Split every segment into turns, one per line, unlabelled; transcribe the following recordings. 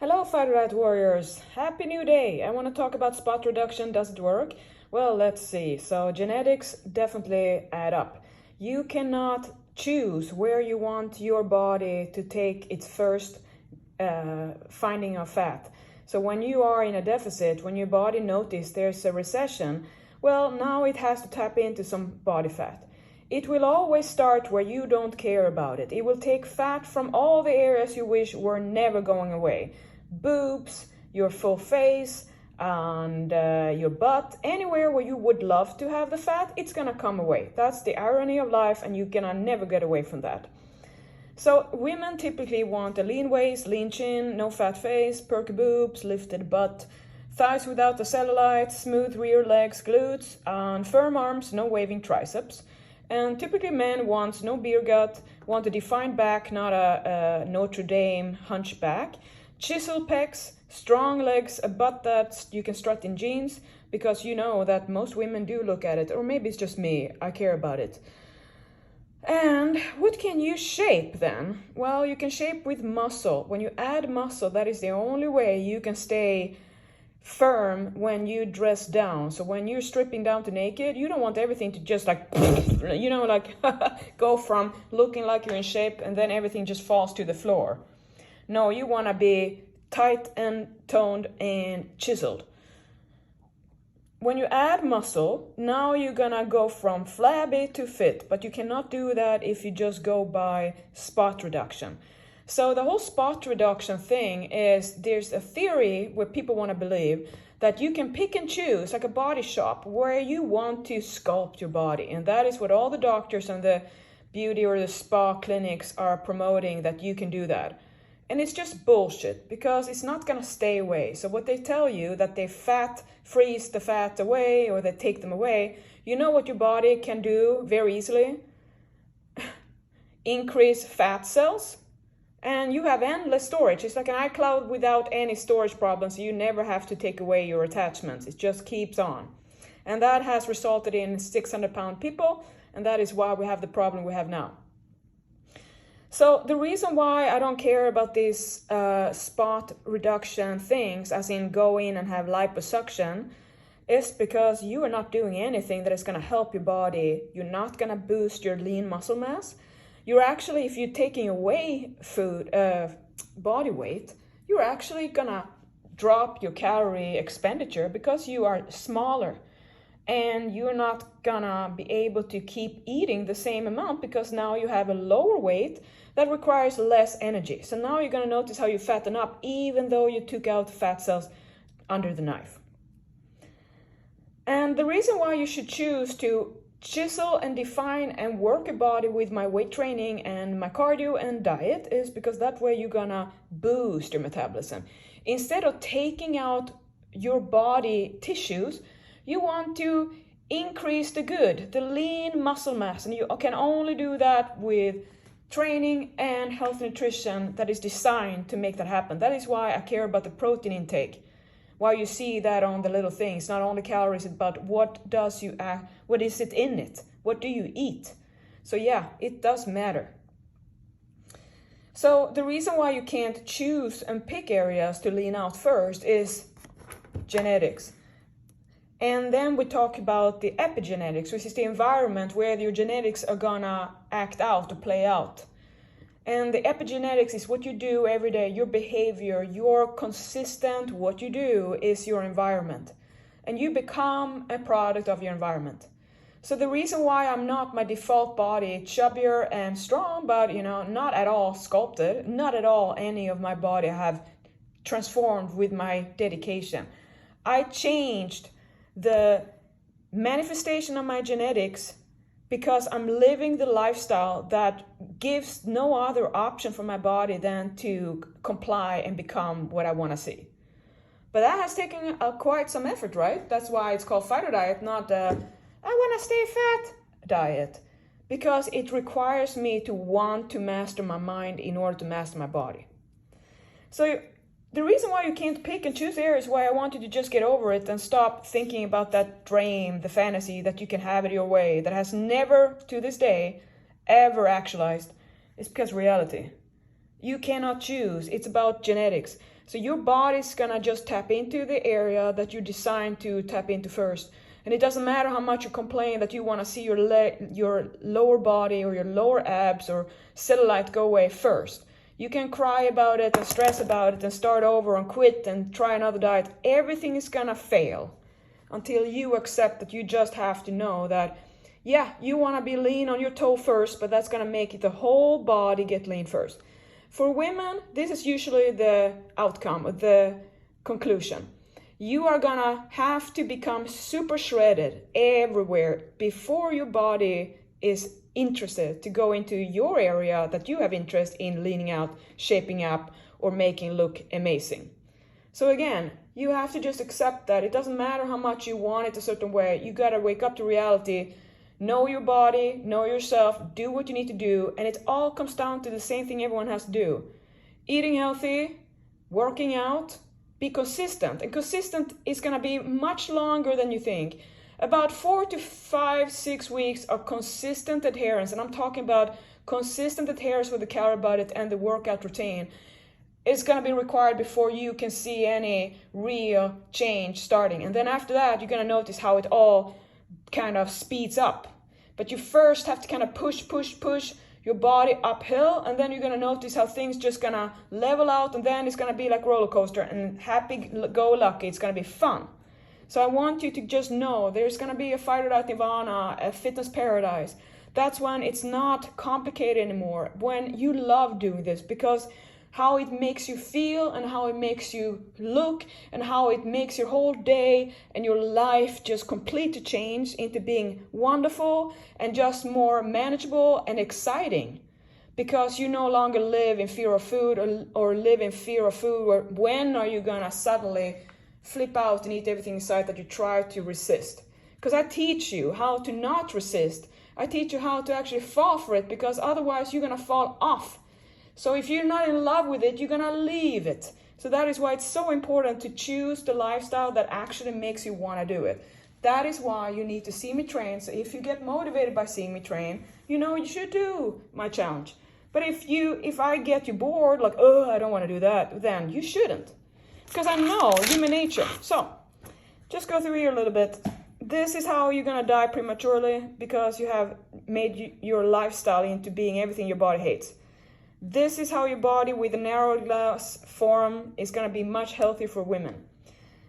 Hello, Fighter Rat Warriors! Happy new day! I want to talk about spot reduction. Does it work? Well, let's see. So genetics definitely add up. You cannot choose where you want your body to take its first finding of fat. So when you are in a deficit, when your body notices there's a recession, well, now it has to tap into some body fat. It will always start where you don't care about it. It will take fat from all the areas you wish were never going away. Boobs, your full face, and your butt, anywhere where you would love to have the fat, it's gonna come away. That's the irony of life, and you're gonna never get away from that. So women typically want a lean waist, lean chin, no fat face, perky boobs, lifted butt, thighs without the cellulite, smooth rear legs, glutes, and firm arms, no waving triceps. And typically men want no beer gut, want a defined back, not a Notre Dame hunchback, chisel pecs, strong legs, a butt that you can strut in jeans, because you know that most women do look at it, or maybe it's just me, I care about it. And what can you shape then? Well, you can shape with muscle. When you add muscle, that is the only way you can stay firm when you dress down. So when you're stripping down to naked, you don't want everything to just like, you know, like go from looking like you're in shape and then everything just falls to the floor. No, you want to be tight and toned and chiseled. When you add muscle, now you're gonna go from flabby to fit, but you cannot do that if you just go by spot reduction. So the whole spot reduction thing is, there's a theory where people want to believe that you can pick and choose, like a body shop, where you want to sculpt your body. And that is what all the doctors and the beauty or the spa clinics are promoting, that you can do that. And it's just bullshit, because it's not going to stay away. So what they tell you, that they freeze the fat away, or they take them away, you know what your body can do very easily? Increase fat cells. And you have endless storage. It's like an iCloud without any storage problems. You never have to take away your attachments. It just keeps on. And that has resulted in 600-pound people. And that is why we have the problem we have now. So the reason why I don't care about these spot reduction things, as in go in and have liposuction, is because you are not doing anything that is going to help your body. You're not going to boost your lean muscle mass. You're actually, if you're taking away body weight, you're actually gonna drop your calorie expenditure, because you are smaller, and you're not gonna be able to keep eating the same amount, because now you have a lower weight that requires less energy. So now you're gonna notice how you fatten up, even though you took out fat cells under the knife. And the reason why you should choose to chisel and define and work your body with my weight training and my cardio and diet is because that way you're gonna boost your metabolism. Instead of taking out your body tissues, you want to increase the good, the lean muscle mass, and you can only do that with training and health nutrition that is designed to make that happen. That is why I care about the protein intake. Why you see that on the little things, not only calories, but what is it in it? What do you eat? So yeah, it does matter. So the reason why you can't choose and pick areas to lean out first is genetics. And then we talk about the epigenetics, which is the environment where your genetics are gonna act out or play out. And the epigenetics is what you do every day, your behavior, your consistent, what you do is your environment. And you become a product of your environment. So the reason why I'm not my default body, chubbier and strong, but not at all sculpted, not at all any of my body have transformed with my dedication. I changed the manifestation of my genetics because I'm living the lifestyle that gives no other option for my body than to comply and become what I want to see. But that has taken quite some effort, right? That's why it's called fighter diet, not I want to stay fat diet. Because it requires me to want to master my mind in order to master my body. So the reason why you can't pick and choose areas, why I want you to just get over it and stop thinking about that dream, the fantasy that you can have it your way, that has never, to this day, ever actualized, is because reality. You cannot choose. It's about genetics. So your body's gonna just tap into the area that you're designed to tap into first. And it doesn't matter how much you complain that you want to see your lower body or your lower abs or cellulite go away first. You can cry about it and stress about it and start over and quit and try another diet. Everything is gonna fail until you accept that you just have to know that, yeah, you want to be lean on your toe first, but that's gonna make it the whole body get lean first. For women, this is usually the outcome, the conclusion. You are gonna have to become super shredded everywhere before your body is interested to go into your area that you have interest in leaning out, shaping up, or making look amazing. So again, you have to just accept that it doesn't matter how much you want it a certain way. You gotta wake up to reality, know your body, know yourself, do what you need to do, and it all comes down to the same thing everyone has to do. Eating healthy, working out, be consistent. And consistent is gonna be much longer than you think. About 4 to 5, 6 weeks of consistent adherence, and I'm talking about consistent adherence with the calorie budget and the workout routine, is going to be required before you can see any real change starting. And then after that, you're going to notice how it all kind of speeds up. But you first have to kind of push your body uphill, and then you're going to notice how things just going to level out, and then it's going to be like roller coaster and happy-go-lucky. It's going to be fun. So I want you to just know there's going to be a fight or out nirvana, a fitness paradise. That's when it's not complicated anymore, when you love doing this, because how it makes you feel and how it makes you look and how it makes your whole day and your life just completely change into being wonderful and just more manageable and exciting, because you no longer live in fear of food or live in fear of food, or when are you gonna suddenly flip out and eat everything inside that you try to resist. Because I teach you how to not resist. I teach you how to actually fall for it, because otherwise you're gonna fall off. So if you're not in love with it, you're gonna leave it. So that is why it's so important to choose the lifestyle that actually makes you wanna do it. That is why you need to see me train. So if you get motivated by seeing me train, you know you should do my challenge. But if I get you bored, like, oh, I don't wanna do that, then you shouldn't. Because I know human nature. So just go through here a little bit. This is how you're gonna die prematurely, because you have made your lifestyle into being everything your body hates. This is how your body with a narrow glass form is going to be much healthier for women.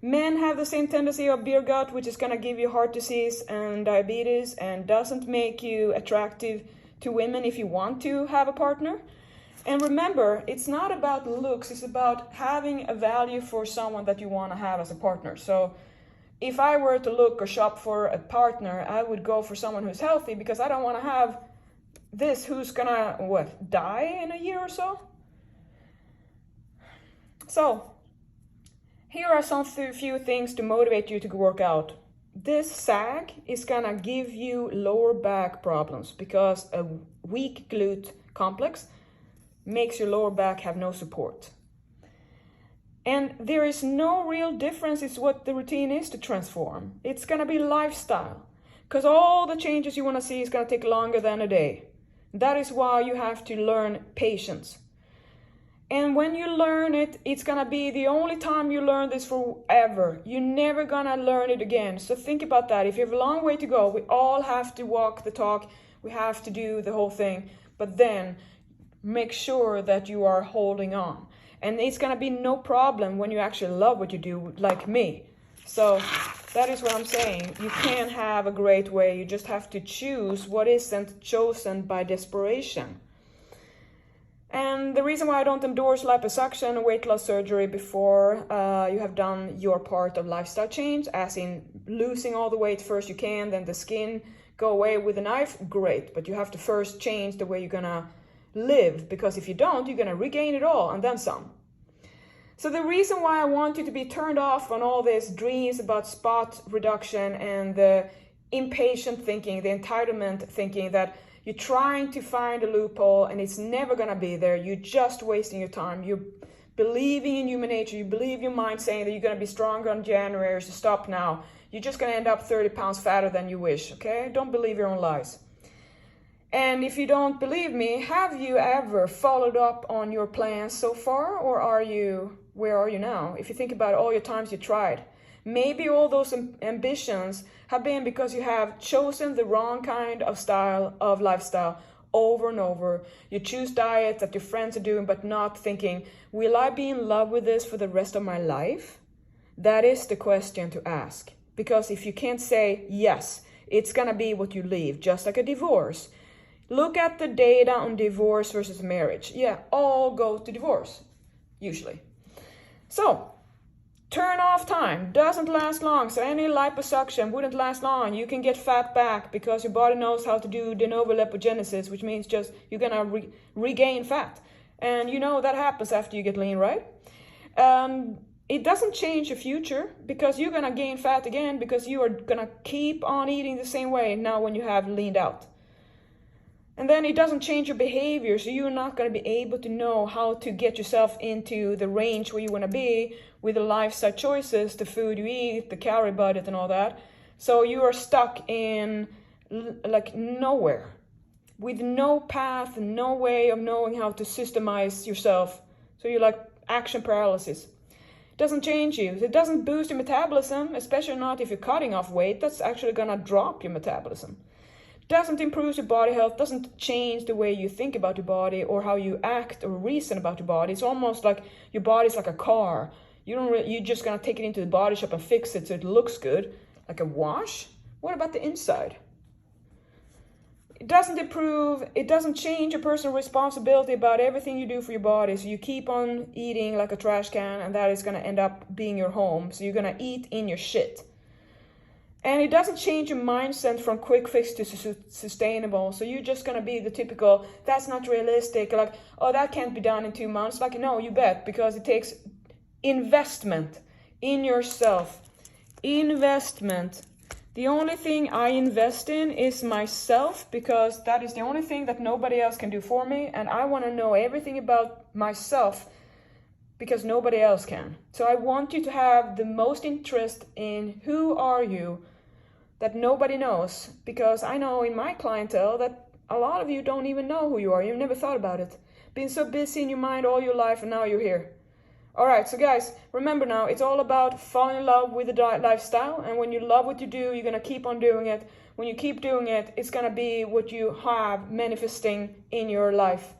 Men have the same tendency of beer gut, which is going to give you heart disease and diabetes and doesn't make you attractive to women if you want to have a partner. And remember, it's not about looks, it's about having a value for someone that you want to have as a partner. So if I were to look or shop for a partner, I would go for someone who's healthy, because I don't want to have this who's gonna die in a year or so. So here are some few things to motivate you to work out. This sag is gonna give you lower back problems, because a weak glute complex makes your lower back have no support. And there is no real difference in what the routine is to transform. It's gonna be lifestyle, because all the changes you wanna see is gonna take longer than a day. That is why you have to learn patience. And when you learn it, it's gonna be the only time you learn this forever. You're never gonna learn it again. So think about that. If you have a long way to go, we all have to walk the talk. We have to do the whole thing. But then make sure that you are holding on. And it's gonna be no problem when you actually love what you do, like me. So that is what I'm saying. You can have a great way. You just have to choose what isn't chosen by desperation. And the reason why I don't endorse liposuction or weight loss surgery before you have done your part of lifestyle change, as in losing all the weight first you can, then the skin go away with a knife, great. But you have to first change the way you're gonna live, because if you don't, you're gonna regain it all and then some. So the reason why I want you to be turned off on all these dreams about spot reduction and the impatient thinking, the entitlement thinking that you're trying to find a loophole and it's never going to be there, you're just wasting your time. You're believing in human nature, you believe your mind saying that you're going to be stronger in January, so stop now. You're just going to end up 30 pounds fatter than you wish, okay? Don't believe your own lies. And if you don't believe me, have you ever followed up on your plans so far, or where are you now? If you think about all your times you tried, maybe all those ambitions have been because you have chosen the wrong kind of lifestyle over and over. You choose diets that your friends are doing, but not thinking, will I be in love with this for the rest of my life? That is the question to ask. Because if you can't say yes, it's gonna be what you leave, just like a divorce. Look at the data on divorce versus marriage. Yeah, all go to divorce, usually. So, turn off time doesn't last long. So any liposuction wouldn't last long. You can get fat back because your body knows how to do de novo lipogenesis, which means just you're gonna regain fat. And you know that happens after you get lean, right? It doesn't change your future because you're gonna gain fat again because you are gonna keep on eating the same way now when you have leaned out. And then it doesn't change your behavior, so you're not going to be able to know how to get yourself into the range where you want to be with the lifestyle choices, the food you eat, the calorie budget and all that. So you are stuck in like nowhere, with no path and no way of knowing how to systemize yourself. So you're like action paralysis. It doesn't change you. It doesn't boost your metabolism, especially not if you're cutting off weight. That's actually going to drop your metabolism. Doesn't improve your body health, doesn't change the way you think about your body or how you act or reason about your body. It's almost like your body's like a car. You're just gonna take it into the body shop and fix it so it looks good, like a wash. What about the inside? It doesn't improve, it doesn't change your personal responsibility about everything you do for your body. So you keep on eating like a trash can, and that is gonna end up being your home. So you're gonna eat in your shit. And it doesn't change your mindset from quick fix to sustainable. So you're just going to be the typical, that's not realistic. Like, oh, that can't be done in 2 months. Like, no, you bet, because it takes investment in yourself. Investment. The only thing I invest in is myself, because that is the only thing that nobody else can do for me. And I want to know everything about myself because nobody else can. So I want you to have the most interest in who are you that nobody knows, because I know in my clientele that a lot of you don't even know who you are. You've never thought about it. Been so busy in your mind all your life, and now you're here. All right, so guys, remember now, it's all about falling in love with the diet lifestyle, and when you love what you do, you're gonna keep on doing it. When you keep doing it, it's gonna be what you have manifesting in your life.